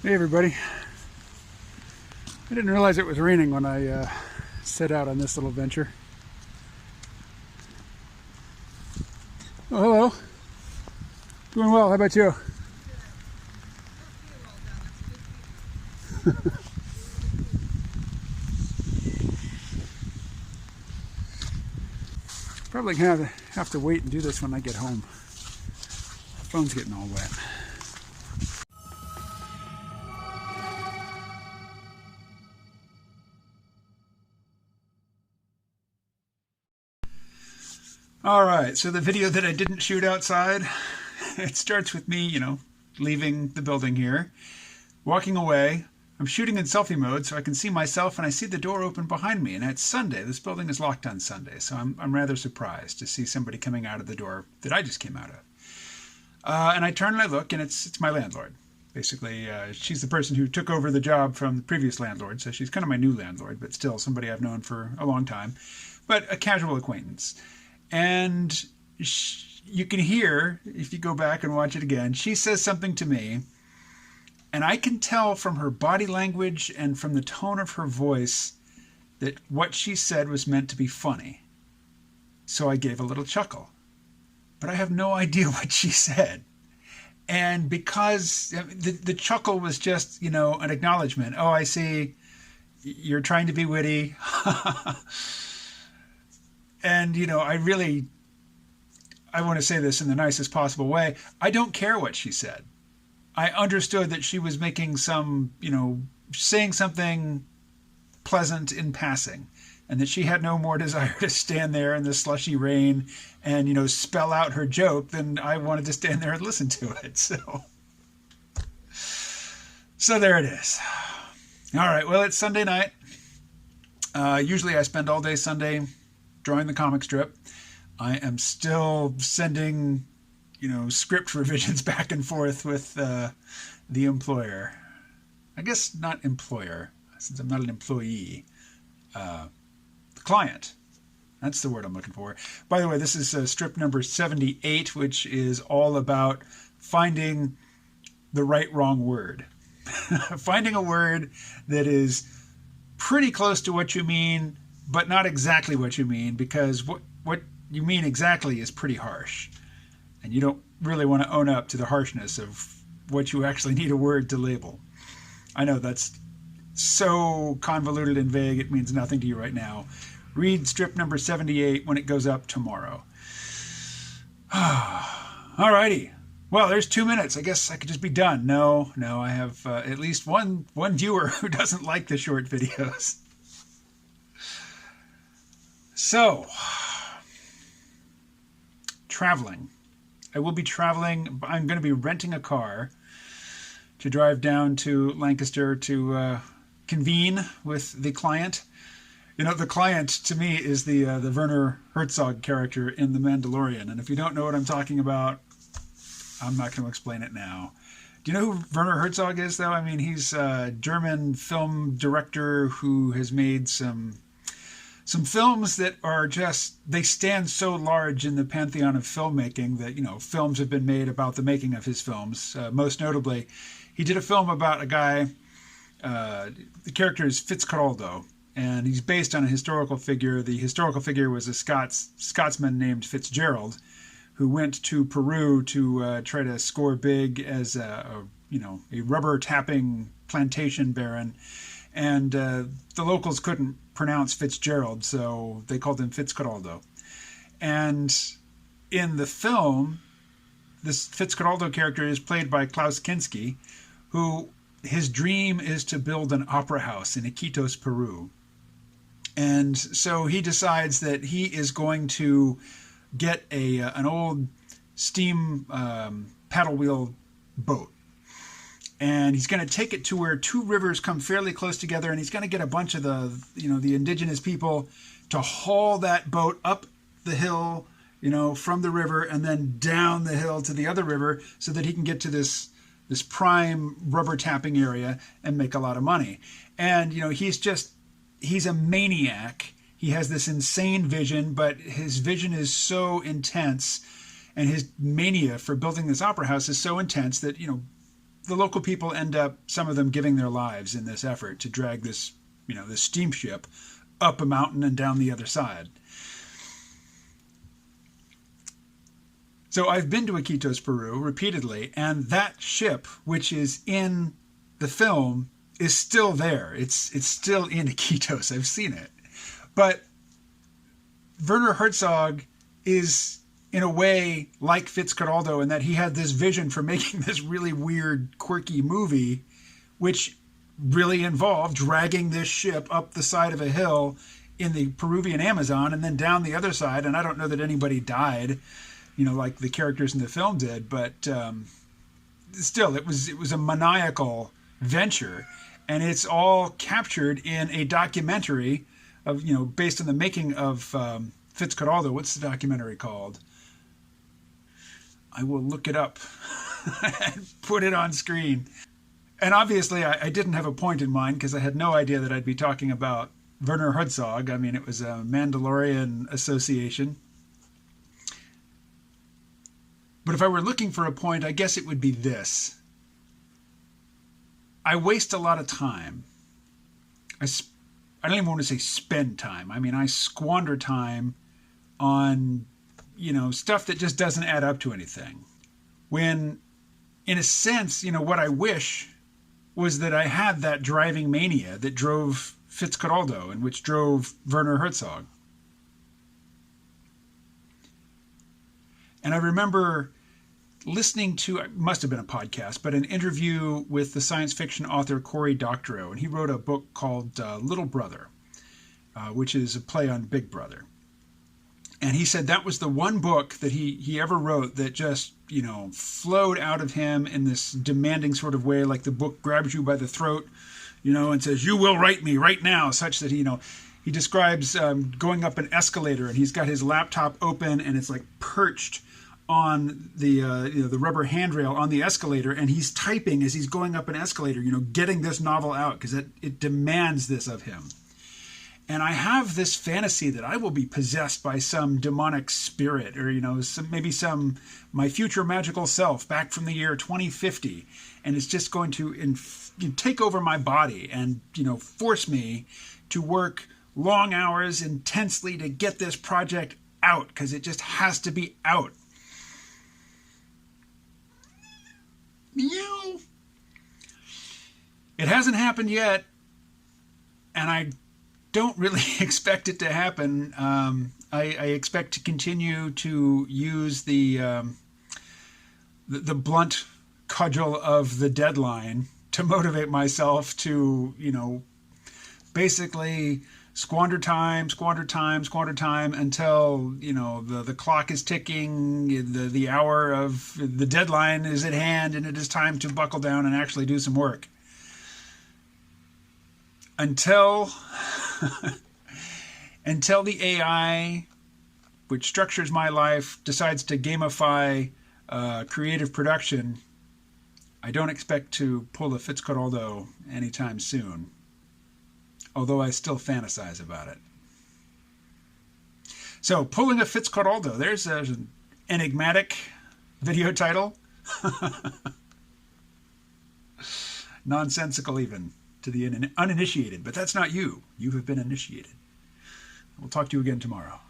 Hey everybody. I didn't realize it was raining when I set out on this little venture. Oh, hello. Doing well. How about you? Probably gonna have to wait and do this when I get home. The phone's getting all wet. All right, so the video that I didn't shoot outside, it starts with me, leaving the building here, walking away. I'm shooting in selfie mode so I can see myself and I see the door open behind me. And it's Sunday. This building is locked on Sunday. So I'm rather surprised to see somebody coming out of the door that I just came out of. And I turn and I look and it's my landlord. Basically, she's the person who took over the job from the previous landlord. So she's kind of my new landlord, but still somebody I've known for a long time. But a casual acquaintance. And you can hear, if you go back and watch it again, she says something to me. And I can tell from her body language and from the tone of her voice that what she said was meant to be funny. So I gave a little chuckle. But I have no idea what she said. And because the chuckle was just, an acknowledgement. Oh, I see. You're trying to be witty. And, I want to say this in the nicest possible way. I don't care what she said. I understood that she was making saying something pleasant in passing, and that she had no more desire to stand there in the slushy rain and, spell out her joke than I wanted to stand there and listen to it. So there it is. All right, well, it's Sunday night. Usually I spend all day Sunday drawing the comic strip. I am still sending script revisions back and forth with the employer. I guess not employer, since I'm not an employee. The client. That's the word I'm looking for. By the way, this is strip number 78, which is all about finding the right wrong word. Finding a word that is pretty close to what you mean, but not exactly what you mean, because what you mean exactly is pretty harsh. And you don't really want to own up to the harshness of what you actually need a word to label. I know that's so convoluted and vague it means nothing to you right now. Read strip number 78 when it goes up tomorrow. Alrighty. Well, there's 2 minutes. I guess I could just be done. No, I have at least one viewer who doesn't like the short videos. So, traveling. I will be traveling. I'm going to be renting a car to drive down to Lancaster to convene with the client. The client to me is the Werner Herzog character in The Mandalorian. And if you don't know what I'm talking about, I'm not going to explain it now. Do you know who Werner Herzog is, though? I mean, he's a German film director who has made some films that are just, they stand so large in the pantheon of filmmaking that, films have been made about the making of his films. Most notably, he did a film about a guy, the character is Fitzcarraldo, and he's based on a historical figure. The historical figure was a Scotsman named Fitzgerald, who went to Peru to try to score big as a rubber tapping plantation baron. And the locals couldn't pronounce Fitzgerald, so they called him Fitzcarraldo. And in the film, this Fitzcarraldo character is played by Klaus Kinski, who his dream is to build an opera house in Iquitos, Peru. And so he decides that he is going to get an old steam paddle wheel boat. And he's going to take it to where two rivers come fairly close together, and he's going to get a bunch of the indigenous people to haul that boat up the hill, from the river, and then down the hill to the other river, so that he can get to this prime rubber tapping area and make a lot of money. And he's a maniac. He has this insane vision, but his vision is so intense, and his mania for building this opera house is so intense that the local people end up, some of them giving their lives in this effort to drag this, this steamship up a mountain and down the other side. So I've been to Iquitos, Peru repeatedly, and that ship, which is in the film, is still there. It's still in Iquitos. I've seen it. But Werner Herzog is, in a way, like Fitzcarraldo in that he had this vision for making this really weird, quirky movie, which really involved dragging this ship up the side of a hill in the Peruvian Amazon and then down the other side. And I don't know that anybody died, like the characters in the film did, but still, it was a maniacal venture, and it's all captured in a documentary of, based on the making of Fitzcarraldo. What's the documentary called? I will look it up and put it on screen. And obviously, I didn't have a point in mind because I had no idea that I'd be talking about Werner Herzog. I mean, it was a Mandalorian association. But if I were looking for a point, I guess it would be this. I waste a lot of time. I don't even want to say spend time. I mean, I squander time on, stuff that just doesn't add up to anything. When, in a sense, what I wish was that I had that driving mania that drove Fitzcarraldo and which drove Werner Herzog. And I remember listening to, it must have been a podcast, but an interview with the science fiction author Cory Doctorow. And he wrote a book called Little Brother, which is a play on Big Brother. And he said that was the one book that he ever wrote that just, flowed out of him in this demanding sort of way, like the book grabs you by the throat, and says, "You will write me right now," such that, he describes going up an escalator, and he's got his laptop open, and it's like perched on the the rubber handrail on the escalator, and he's typing as he's going up an escalator, getting this novel out because it demands this of him. And I have this fantasy that I will be possessed by some demonic spirit, or maybe my future magical self back from the year 2050, and it's just going to take over my body and force me to work long hours intensely to get this project out because it just has to be out. It hasn't happened yet, and I don't really expect it to happen. I expect to continue to use the blunt cudgel of the deadline to motivate myself to, basically squander time until, the clock is ticking, the hour of the deadline is at hand, and it is time to buckle down and actually do some work. Until the AI, which structures my life, decides to gamify creative production, I don't expect to pull a Fitzcarraldo anytime soon, although I still fantasize about it. So, pulling a Fitzcarraldo, there's an enigmatic video title. Nonsensical even to the uninitiated, but that's not you. You have been initiated. We'll talk to you again tomorrow.